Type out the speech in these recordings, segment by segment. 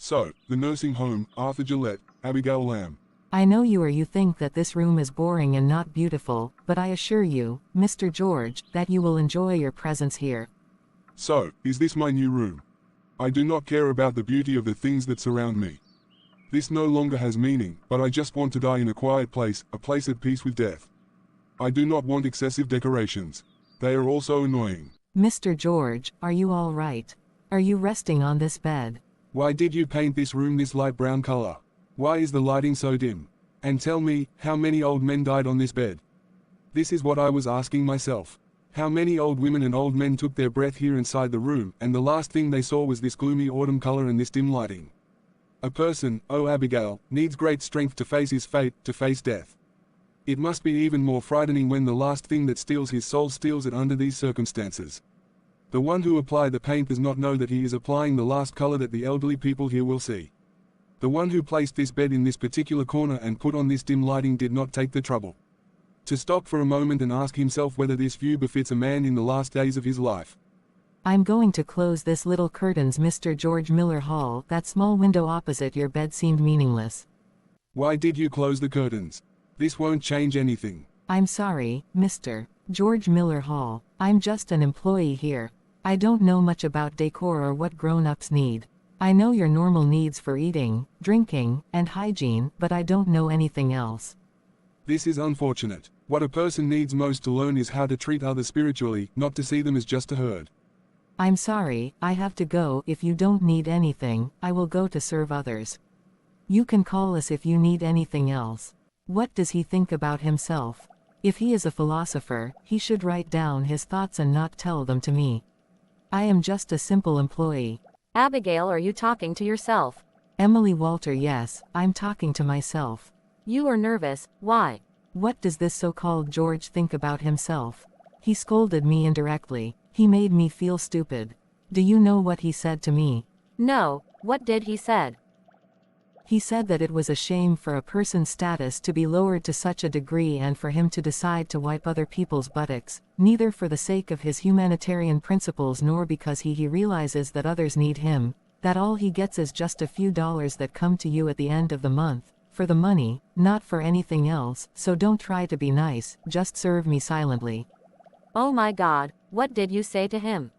So, the nursing home, Arthur Gillette, Abigail Lamb. I know you think that this room is boring and not beautiful, but I assure you, Mr. George, that you will enjoy your presence here. So, is this my new room? I do not care about the beauty of the things that surround me. This no longer has meaning, but I just want to die in a quiet place, a place at peace with death. I do not want excessive decorations. They are also annoying. Mr. George, are you all right? Are you resting on this bed? Why did you paint this room this light brown color? Why is the lighting so dim? And tell me, how many old men died on this bed? This is what I was asking myself. How many old women and old men took their breath here inside the room, and the last thing they saw was this gloomy autumn color and this dim lighting? A person, oh Abigail, needs great strength to face his fate, to face death. It must be even more frightening when the last thing that steals his soul steals it under these circumstances. The one who applied the paint does not know that he is applying the last color that the elderly people here will see. The one who placed this bed in this particular corner and put on this dim lighting did not take the trouble to stop for a moment and ask himself whether this view befits a man in the last days of his life. I'm going to close this little curtains, Mr. George Miller Hall. That small window opposite your bed seemed meaningless. Why did you close the curtains? This won't change anything. I'm sorry, Mr. George Miller Hall. I'm just an employee here. I don't know much about decor or what grown-ups need. I know your normal needs for eating, drinking, and hygiene, but I don't know anything else. This is unfortunate. What a person needs most to learn is how to treat others spiritually, not to see them as just a herd. I'm sorry, I have to go. If you don't need anything, I will go to serve others. You can call us if you need anything else. What does he think about himself? If he is a philosopher, he should write down his thoughts and not tell them to me. I am just a simple employee. Abigail, are you talking to yourself? Emily Walter, yes, I'm talking to myself. You are nervous, why? What does this so-called George think about himself? He scolded me indirectly. He made me feel stupid. Do you know what he said to me? No, what did he said? He said that it was a shame for a person's status to be lowered to such a degree and for him to decide to wipe other people's buttocks, neither for the sake of his humanitarian principles nor because he realizes that others need him, that all he gets is just a few dollars that come to you at the end of the month, for the money, not for anything else, so don't try to be nice, just serve me silently. Oh my God, what did you say to him?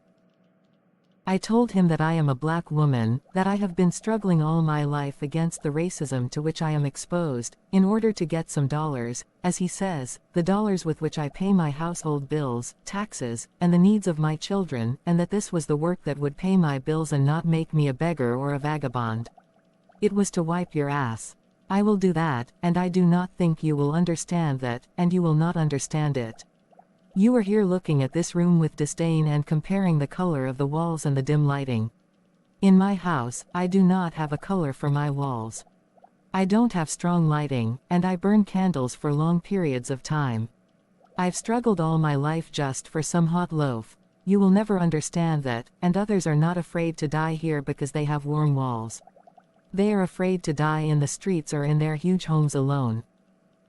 I told him that I am a black woman, that I have been struggling all my life against the racism to which I am exposed, in order to get some dollars, as he says, the dollars with which I pay my household bills, taxes, and the needs of my children, and that this was the work that would pay my bills and not make me a beggar or a vagabond. It was to wipe your ass. I will do that, and I do not think you will understand that, and you will not understand it. You are here looking at this room with disdain and comparing the color of the walls and the dim lighting. In my house, I do not have a color for my walls. I don't have strong lighting, and I burn candles for long periods of time. I've struggled all my life just for some hot loaf. You will never understand that, and others are not afraid to die here because they have warm walls. They are afraid to die in the streets or in their huge homes alone.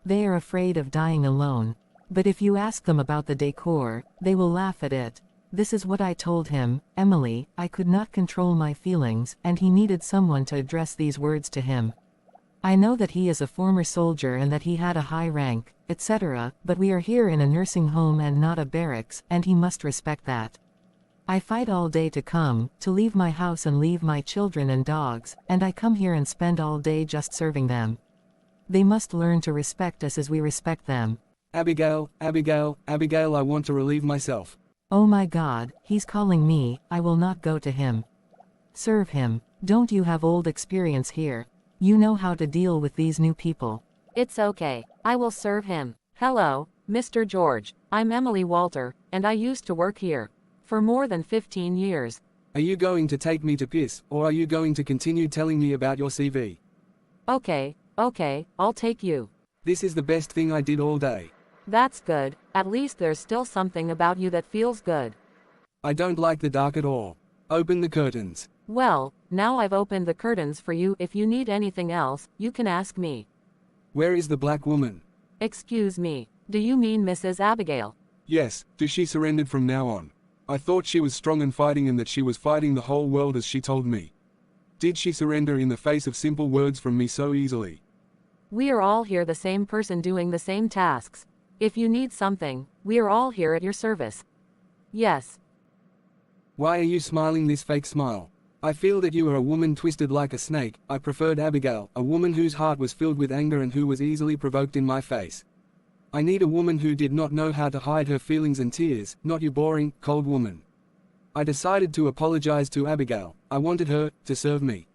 They are afraid of dying alone. But if you ask them about the decor, they will laugh at it. This is what I told him, Emily. I could not control my feelings, and he needed someone to address these words to him. I know that he is a former soldier and that he had a high rank, etc., but we are here in a nursing home and not a barracks, and he must respect that. I fight all day to come, to leave my house and leave my children and dogs, and I come here and spend all day just serving them. They must learn to respect us as we respect them. Abigail, Abigail, Abigail, I want to relieve myself. Oh my God, he's calling me. I will not go to him. Serve him. Don't you have old experience here? You know how to deal with these new people. It's okay, I will serve him. Hello, Mr. George, I'm Emily Walter, and I used to work here. For more than 15 years. Are you going to take me to piss, or are you going to continue telling me about your CV? Okay, I'll take you. This is the best thing I did all day. That's good, at least there's still something about you that feels good. I don't like the dark at all. Open the curtains. Well, now I've opened the curtains for you. If you need anything else, you can ask me. Where is the black woman? Excuse me, do you mean Mrs. Abigail? Yes, she surrendered from now on. I thought she was strong and fighting and that she was fighting the whole world as she told me. Did she surrender in the face of simple words from me so easily? We are all here the same person doing the same tasks. If you need something, we are all here at your service. Yes. Why are you smiling this fake smile? I feel that you are a woman twisted like a snake. I preferred Abigail, a woman whose heart was filled with anger and who was easily provoked in my face. I need a woman who did not know how to hide her feelings and tears, not you boring, cold woman. I decided to apologize to Abigail. I wanted her to serve me.